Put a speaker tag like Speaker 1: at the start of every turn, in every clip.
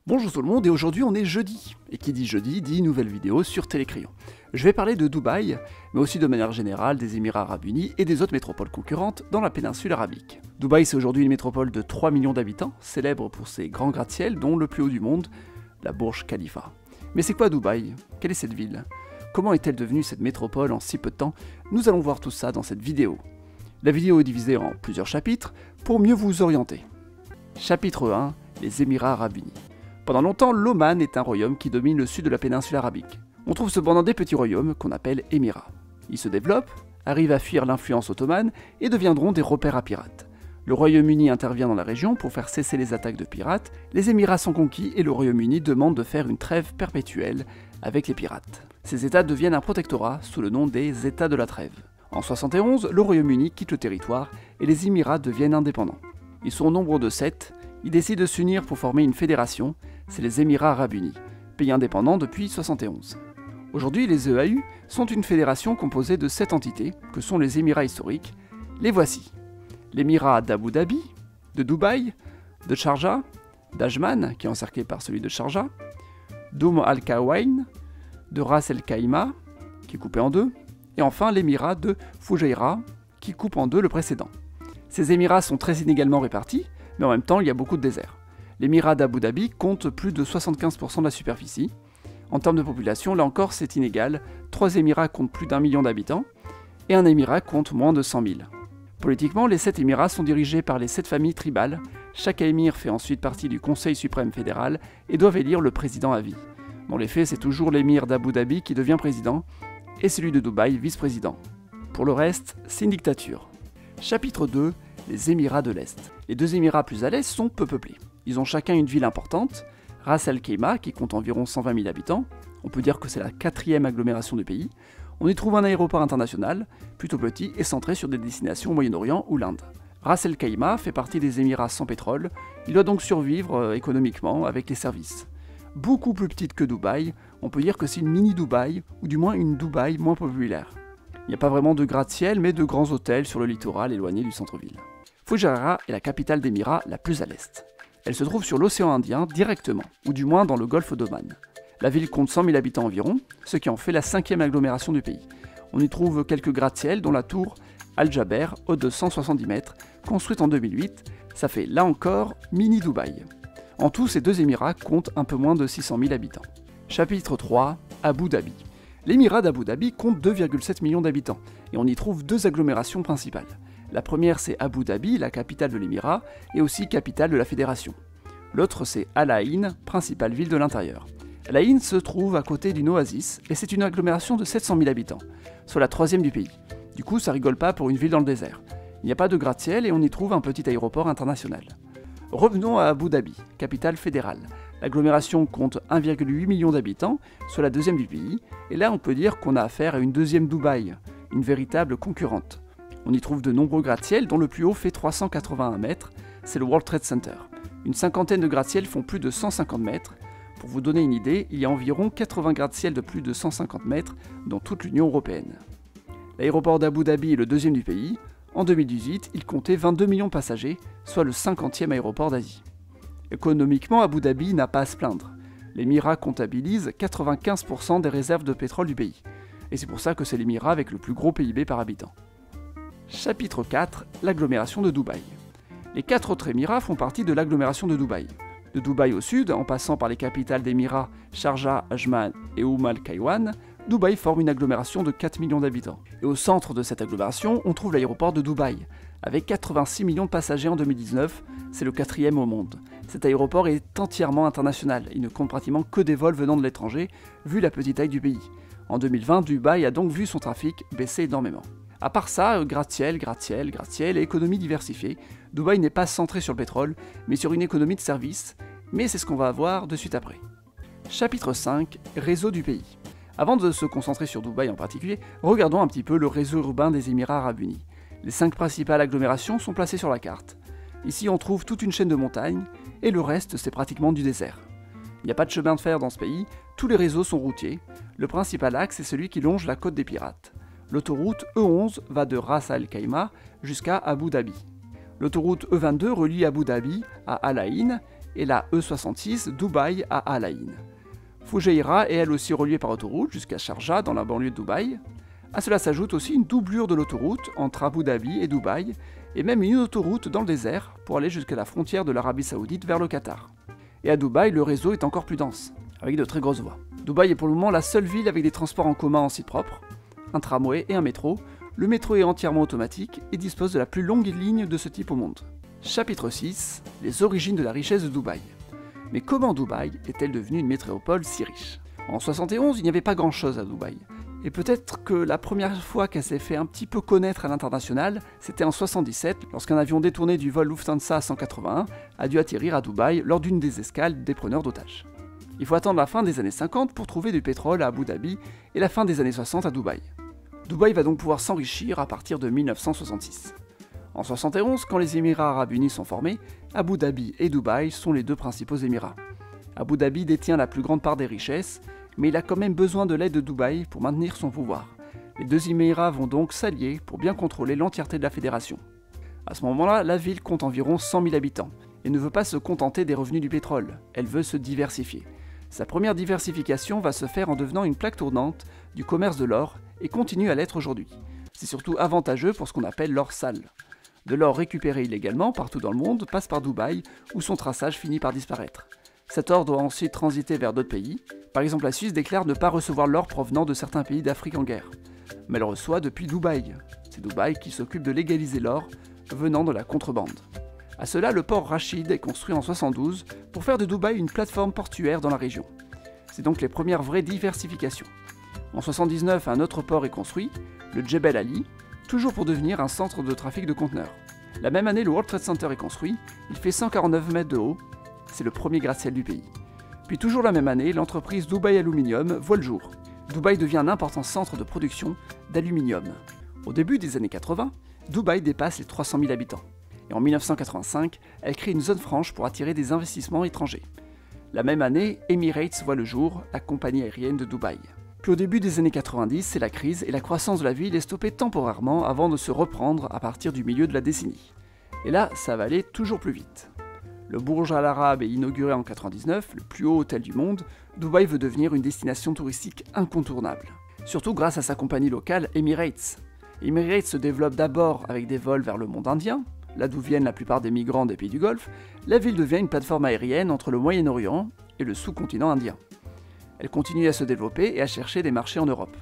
Speaker 1: Bonjour tout le monde et aujourd'hui on est jeudi. Et qui dit jeudi dit nouvelle vidéo sur Télécrayon. Je vais parler de Dubaï, mais aussi de manière générale des Émirats Arabes Unis et des autres métropoles concurrentes dans la péninsule arabique. Dubaï c'est aujourd'hui une métropole de 3 millions d'habitants, célèbre pour ses grands gratte-ciel dont le plus haut du monde, la Burj Khalifa. Mais c'est quoi Dubaï? Quelle est cette ville? Comment est-elle devenue cette métropole en si peu de temps? Nous allons voir tout ça dans cette vidéo. La vidéo est divisée en plusieurs chapitres pour mieux vous orienter. Chapitre 1, les Émirats Arabes Unis. Pendant longtemps, l'Oman est un royaume qui domine le sud de la péninsule arabique. On trouve cependant des petits royaumes qu'on appelle émirats. Ils se développent, arrivent à fuir l'influence ottomane et deviendront des repères à pirates. Le Royaume-Uni intervient dans la région pour faire cesser les attaques de pirates, les Émirats sont conquis et le Royaume-Uni demande de faire une trêve perpétuelle avec les pirates. Ces États deviennent un protectorat sous le nom des États de la Trêve. En 71, le Royaume-Uni quitte le territoire et les Émirats deviennent indépendants. Ils sont au nombre de 7, ils décident de s'unir pour former une fédération, c'est les Émirats Arabes Unis, pays indépendants depuis 71. Aujourd'hui, les EAU sont une fédération composée de 7 entités, que sont les Émirats historiques. Les voici. L'Émirat d'Abu Dhabi, de Dubaï, de Sharjah, d'Ajman, qui est encerclé par celui de Sharjah, Al-Qawain, de Ras El Khaimah, qui est coupé en deux, et enfin l'Émirat de Fujairah, qui coupe en deux le précédent. Ces émirats sont très inégalement répartis, mais en même temps il y a beaucoup de déserts. L'Émirat d'Abu Dhabi compte plus de 75% de la superficie. En termes de population, là encore c'est inégal, 3 émirats comptent plus d'1 million d'habitants, et un émirat compte moins de 100 000. Politiquement, les 7 émirats sont dirigés par les 7 familles tribales, chaque émir fait ensuite partie du Conseil suprême fédéral et doivent élire le président à vie. Dans les faits, c'est toujours l'émir d'Abu Dhabi qui devient président, et celui de Dubaï vice-président. Pour le reste, c'est une dictature. Chapitre 2, les Émirats de l'Est. Les deux émirats plus à l'Est sont peu peuplés. Ils ont chacun une ville importante, Ras Al Khaimah qui compte environ 120 000 habitants, on peut dire que c'est la 4e agglomération du pays. On y trouve un aéroport international, plutôt petit et centré sur des destinations au Moyen-Orient ou l'Inde. Ras Al Khaimah fait partie des Émirats sans pétrole, il doit donc survivre économiquement avec les services. Beaucoup plus petite que Dubaï, on peut dire que c'est une mini-Dubaï, ou du moins une Dubaï moins populaire. Il n'y a pas vraiment de gratte-ciel, mais de grands hôtels sur le littoral éloigné du centre-ville. Fujairah est la capitale d'Émirat la plus à l'est. Elle se trouve sur l'océan Indien directement, ou du moins dans le golfe d'Oman. La ville compte 100 000 habitants environ, ce qui en fait la 5e agglomération du pays. On y trouve quelques gratte-ciel, dont la tour Al-Jaber, haute de 170 mètres, construite en 2008, ça fait là encore mini Dubaï. En tout, ces deux émirats comptent un peu moins de 600 000 habitants. Chapitre 3, Abu Dhabi. L'émirat d'Abu Dhabi compte 2,7 millions d'habitants, et on y trouve 2 agglomérations principales. La première c'est Abu Dhabi, la capitale de l'émirat, et aussi capitale de la fédération. L'autre c'est Al Ain, principale ville de l'intérieur. Al Ain se trouve à côté d'une oasis, et c'est une agglomération de 700 000 habitants, soit la 3e du pays. Du coup ça rigole pas pour une ville dans le désert. Il n'y a pas de gratte-ciel et on y trouve un petit aéroport international. Revenons à Abu Dhabi, capitale fédérale. L'agglomération compte 1,8 million d'habitants, soit la 2e du pays, et là on peut dire qu'on a affaire à une 2e Dubaï, une véritable concurrente. On y trouve de nombreux gratte-ciel dont le plus haut fait 381 mètres, c'est le World Trade Center. Une cinquantaine de gratte-ciel font plus de 150 mètres. Pour vous donner une idée, il y a environ 80 gratte-ciel de plus de 150 mètres dans toute l'Union européenne. L'aéroport d'Abu Dhabi est le 2e du pays. En 2018, il comptait 22 millions de passagers, soit le 50e aéroport d'Asie. Économiquement, Abu Dhabi n'a pas à se plaindre. L'émirat comptabilise 95% des réserves de pétrole du pays. Et c'est pour ça que c'est l'émirat avec le plus gros PIB par habitant. Chapitre 4, l'agglomération de Dubaï. Les 4 autres émirats font partie de l'agglomération de Dubaï. De Dubaï au sud, en passant par les capitales d'émirats Sharjah, Ajman et Al-Qawain, Dubaï forme une agglomération de 4 millions d'habitants. Et au centre de cette agglomération, on trouve l'aéroport de Dubaï. Avec 86 millions de passagers en 2019, c'est le 4e au monde. Cet aéroport est entièrement international, il ne compte pratiquement que des vols venant de l'étranger, vu la petite taille du pays. En 2020, Dubaï a donc vu son trafic baisser énormément. À part ça, gratte-ciel et économie diversifiée, Dubaï n'est pas centré sur le pétrole, mais sur une économie de services, mais c'est ce qu'on va voir de suite après. Chapitre 5, réseau du pays. Avant de se concentrer sur Dubaï en particulier, regardons un petit peu le réseau urbain des Émirats Arabes Unis. Les 5 principales agglomérations sont placées sur la carte. Ici on trouve toute une chaîne de montagnes, et le reste c'est pratiquement du désert. Il n'y a pas de chemin de fer dans ce pays, tous les réseaux sont routiers. Le principal axe est celui qui longe la côte des pirates. L'autoroute E11 va de Ras Al Khaimah jusqu'à Abu Dhabi. L'autoroute E22 relie Abu Dhabi à Al Ain et la E66 Dubaï à Al Ain. Fujairah est elle aussi reliée par autoroute jusqu'à Sharjah dans la banlieue de Dubaï. À cela s'ajoute aussi une doublure de l'autoroute entre Abu Dhabi et Dubaï, et même une autoroute dans le désert pour aller jusqu'à la frontière de l'Arabie Saoudite vers le Qatar. Et à Dubaï, le réseau est encore plus dense, avec de très grosses voies. Dubaï est pour le moment la seule ville avec des transports en commun en site propre, un tramway et un métro. Le métro est entièrement automatique et dispose de la plus longue ligne de ce type au monde. Chapitre 6. Les origines de la richesse de Dubaï. Mais comment Dubaï est-elle devenue une métropole si riche? En 71, il n'y avait pas grand-chose à Dubaï. Et peut-être que la première fois qu'elle s'est fait un petit peu connaître à l'international, c'était en 77, lorsqu'un avion détourné du vol Lufthansa 181 a dû atterrir à Dubaï lors d'une des escales des preneurs d'otages. Il faut attendre la fin des années 50 pour trouver du pétrole à Abu Dhabi et la fin des années 60 à Dubaï. Dubaï va donc pouvoir s'enrichir à partir de 1966. En 71, quand les Émirats Arabes Unis sont formés, Abu Dhabi et Dubaï sont les deux principaux Émirats. Abu Dhabi détient la plus grande part des richesses, mais il a quand même besoin de l'aide de Dubaï pour maintenir son pouvoir. Les deux Émirats vont donc s'allier pour bien contrôler l'entièreté de la fédération. À ce moment-là, la ville compte environ 100 000 habitants et ne veut pas se contenter des revenus du pétrole, elle veut se diversifier. Sa première diversification va se faire en devenant une plaque tournante du commerce de l'or et continue à l'être aujourd'hui. C'est surtout avantageux pour ce qu'on appelle l'or sale. De l'or récupéré illégalement partout dans le monde passe par Dubaï où son traçage finit par disparaître. Cet or doit ensuite transiter vers d'autres pays. Par exemple, la Suisse déclare ne pas recevoir l'or provenant de certains pays d'Afrique en guerre. Mais elle le reçoit depuis Dubaï. C'est Dubaï qui s'occupe de légaliser l'or venant de la contrebande. À cela, le port Rachid est construit en 72 pour faire de Dubaï une plateforme portuaire dans la région. C'est donc les premières vraies diversifications. En 79, un autre port est construit, le Jebel Ali, toujours pour devenir un centre de trafic de conteneurs. La même année, le World Trade Center est construit, il fait 149 mètres de haut, c'est le premier gratte-ciel du pays. Puis toujours la même année, l'entreprise Dubaï Aluminium voit le jour. Dubaï devient un important centre de production d'aluminium. Au début des années 80, Dubaï dépasse les 300 000 habitants. Et en 1985, elle crée une zone franche pour attirer des investissements étrangers. La même année, Emirates voit le jour, la compagnie aérienne de Dubaï. Puis au début des années 90, c'est la crise et la croissance de la ville est stoppée temporairement avant de se reprendre à partir du milieu de la décennie. Et là, ça va aller toujours plus vite. Le Burj Al Arab est inauguré en 1999, le plus haut hôtel du monde. Dubaï veut devenir une destination touristique incontournable. Surtout grâce à sa compagnie locale Emirates. Emirates se développe d'abord avec des vols vers le monde indien, là d'où viennent la plupart des migrants des pays du Golfe. La ville devient une plateforme aérienne entre le Moyen-Orient et le sous-continent indien. Elle continue à se développer et à chercher des marchés en Europe.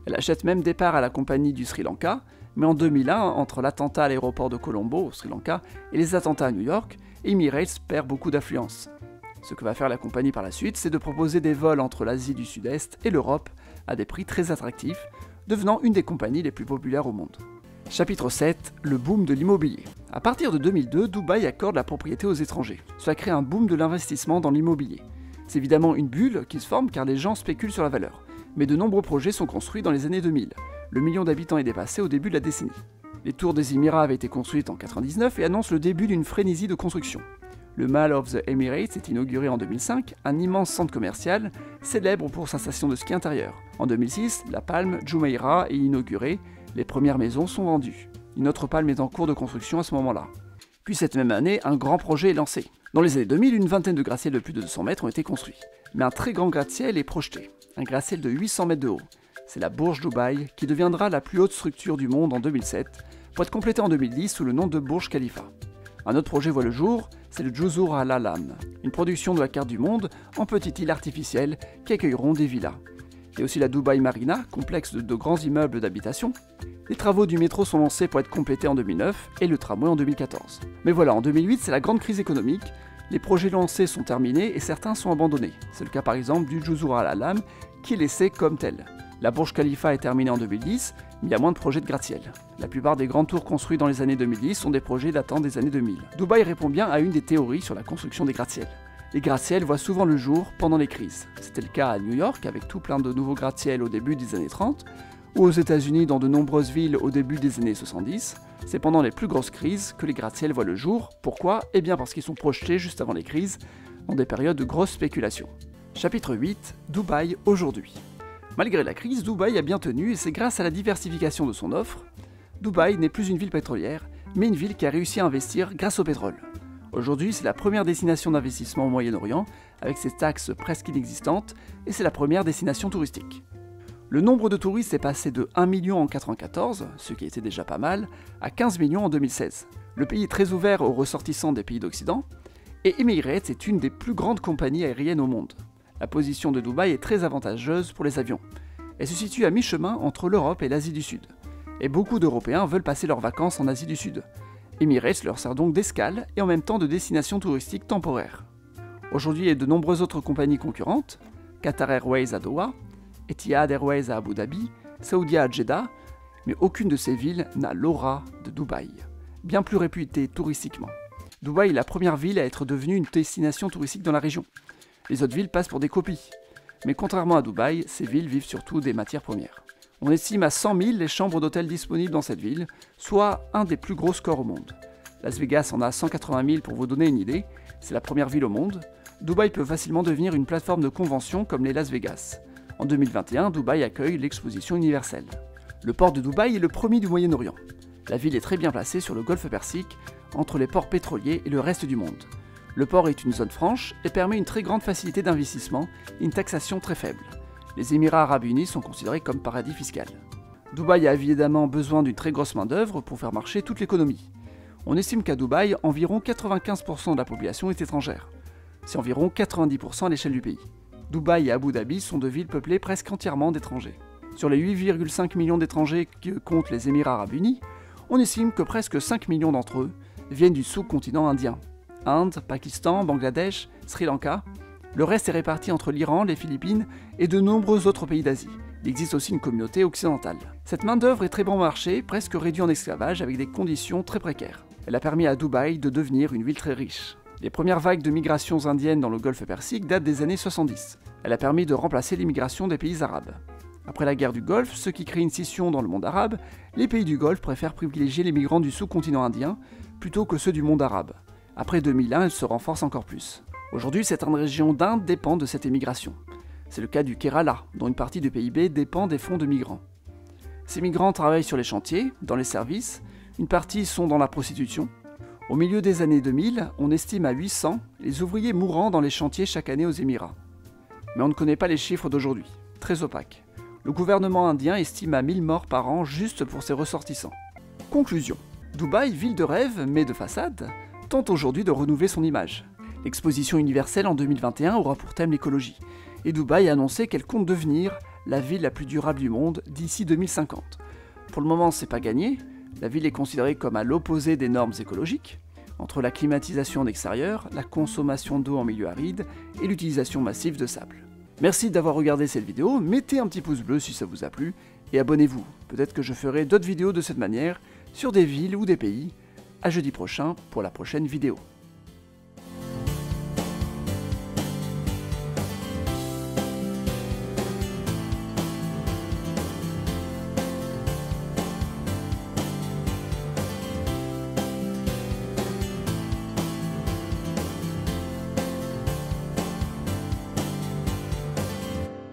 Speaker 1: Elle achète même des parts à la compagnie du Sri Lanka, mais en 2001, entre l'attentat à l'aéroport de Colombo, au Sri Lanka, et les attentats à New York, Emirates perd beaucoup d'affluence. Ce que va faire la compagnie par la suite, c'est de proposer des vols entre l'Asie du Sud-Est et l'Europe à des prix très attractifs, devenant une des compagnies les plus populaires au monde. Chapitre 7. Le boom de l'immobilier. À partir de 2002, Dubaï accorde la propriété aux étrangers. Cela crée un boom de l'investissement dans l'immobilier. C'est évidemment une bulle qui se forme car les gens spéculent sur la valeur. Mais de nombreux projets sont construits dans les années 2000. Le million d'habitants est dépassé au début de la décennie. Les tours des Émirats avaient été construites en 1999 et annoncent le début d'une frénésie de construction. Le Mall of the Emirates est inauguré en 2005, un immense centre commercial, célèbre pour sa station de ski intérieur. En 2006, la Palme Jumeirah est inaugurée, les premières maisons sont vendues. Une autre palme est en cours de construction à ce moment-là. Puis cette même année, un grand projet est lancé. Dans les années 2000, une vingtaine de gratte-ciels de plus de 200 mètres ont été construits. Mais un très grand gratte-ciel est projeté, un gratte-ciel de 800 mètres de haut. C'est la Burj Dubaï qui deviendra la plus haute structure du monde en 2007, pour être complétée en 2010 sous le nom de Burj Khalifa. Un autre projet voit le jour, c'est le Juzur Al Alam, une production de la carte du monde en petites îles artificielles qui accueilleront des villas. Et aussi la Dubai Marina, complexe de grands immeubles d'habitation. Les travaux du métro sont lancés pour être complétés en 2009 et le tramway en 2014. Mais voilà, en 2008, c'est la grande crise économique. Les projets lancés sont terminés et certains sont abandonnés. C'est le cas par exemple du Juzur Al Alam qui est laissé comme tel. La Burj Khalifa est terminée en 2010, mais il y a moins de projets de gratte-ciel. La plupart des grandes tours construites dans les années 2010 sont des projets datant des années 2000. Dubaï répond bien à une des théories sur la construction des gratte-ciels. Les gratte-ciels voient souvent le jour pendant les crises. C'était le cas à New York avec tout plein de nouveaux gratte-ciels au début des années 30, ou aux États-Unis dans de nombreuses villes au début des années 70. C'est pendant les plus grosses crises que les gratte-ciels voient le jour. Pourquoi ? Eh bien parce qu'ils sont projetés juste avant les crises, dans des périodes de grosse spéculation. Chapitre 8. Dubaï aujourd'hui. Malgré la crise, Dubaï a bien tenu et c'est grâce à la diversification de son offre. Dubaï n'est plus une ville pétrolière, mais une ville qui a réussi à investir grâce au pétrole. Aujourd'hui, c'est la première destination d'investissement au Moyen-Orient, avec ses taxes presque inexistantes, et c'est la première destination touristique. Le nombre de touristes est passé de 1 million en 1994, ce qui était déjà pas mal, à 15 millions en 2016. Le pays est très ouvert aux ressortissants des pays d'Occident, et Emirates est une des plus grandes compagnies aériennes au monde. La position de Dubaï est très avantageuse pour les avions. Elle se situe à mi-chemin entre l'Europe et l'Asie du Sud. Et beaucoup d'Européens veulent passer leurs vacances en Asie du Sud. Emirates leur sert donc d'escale et en même temps de destination touristique temporaire. Aujourd'hui, il y a de nombreuses autres compagnies concurrentes, Qatar Airways à Doha, Etihad Airways à Abu Dhabi, Saudia à Jeddah, mais aucune de ces villes n'a l'aura de Dubaï, bien plus réputée touristiquement. Dubaï est la première ville à être devenue une destination touristique dans la région. Les autres villes passent pour des copies. Mais contrairement à Dubaï, ces villes vivent surtout des matières premières. On estime à 100 000 les chambres d'hôtel disponibles dans cette ville, soit un des plus gros scores au monde. Las Vegas en a 180 000 pour vous donner une idée, c'est la première ville au monde. Dubaï peut facilement devenir une plateforme de convention comme les Las Vegas. En 2021, Dubaï accueille l'exposition universelle. Le port de Dubaï est le premier du Moyen-Orient. La ville est très bien placée sur le golfe Persique, entre les ports pétroliers et le reste du monde. Le port est une zone franche et permet une très grande facilité d'investissement et une taxation très faible. Les Émirats Arabes Unis sont considérés comme paradis fiscal. Dubaï a évidemment besoin d'une très grosse main-d'œuvre pour faire marcher toute l'économie. On estime qu'à Dubaï, environ 95% de la population est étrangère. C'est environ 90% à l'échelle du pays. Dubaï et Abu Dhabi sont deux villes peuplées presque entièrement d'étrangers. Sur les 8,5 millions d'étrangers que comptent les Émirats Arabes Unis, on estime que presque 5 millions d'entre eux viennent du sous-continent indien. Inde, Pakistan, Bangladesh, Sri Lanka. Le reste est réparti entre l'Iran, les Philippines et de nombreux autres pays d'Asie. Il existe aussi une communauté occidentale. Cette main-d'œuvre est très bon marché, presque réduite en esclavage avec des conditions très précaires. Elle a permis à Dubaï de devenir une ville très riche. Les premières vagues de migrations indiennes dans le golfe Persique datent des années 70. Elle a permis de remplacer l'immigration des pays arabes. Après la guerre du Golfe, ce qui crée une scission dans le monde arabe, les pays du Golfe préfèrent privilégier les migrants du sous-continent indien plutôt que ceux du monde arabe. Après 2001, elle se renforce encore plus. Aujourd'hui, certaines régions d'Inde dépendent de cette émigration. C'est le cas du Kerala, dont une partie du PIB dépend des fonds de migrants. Ces migrants travaillent sur les chantiers, dans les services, une partie sont dans la prostitution. Au milieu des années 2000, on estime à 800 les ouvriers mourant dans les chantiers chaque année aux Émirats. Mais on ne connaît pas les chiffres d'aujourd'hui, très opaques. Le gouvernement indien estime à 1000 morts par an juste pour ses ressortissants. Conclusion. Dubaï, ville de rêve, mais de façade, tente aujourd'hui de renouveler son image. L'exposition universelle en 2021 aura pour thème l'écologie, et Dubaï a annoncé qu'elle compte devenir la ville la plus durable du monde d'ici 2050. Pour le moment, c'est pas gagné, la ville est considérée comme à l'opposé des normes écologiques, entre la climatisation en extérieur, la consommation d'eau en milieu aride et l'utilisation massive de sable. Merci d'avoir regardé cette vidéo, mettez un petit pouce bleu si ça vous a plu, et abonnez-vous, peut-être que je ferai d'autres vidéos de cette manière, sur des villes ou des pays. À jeudi prochain pour la prochaine vidéo.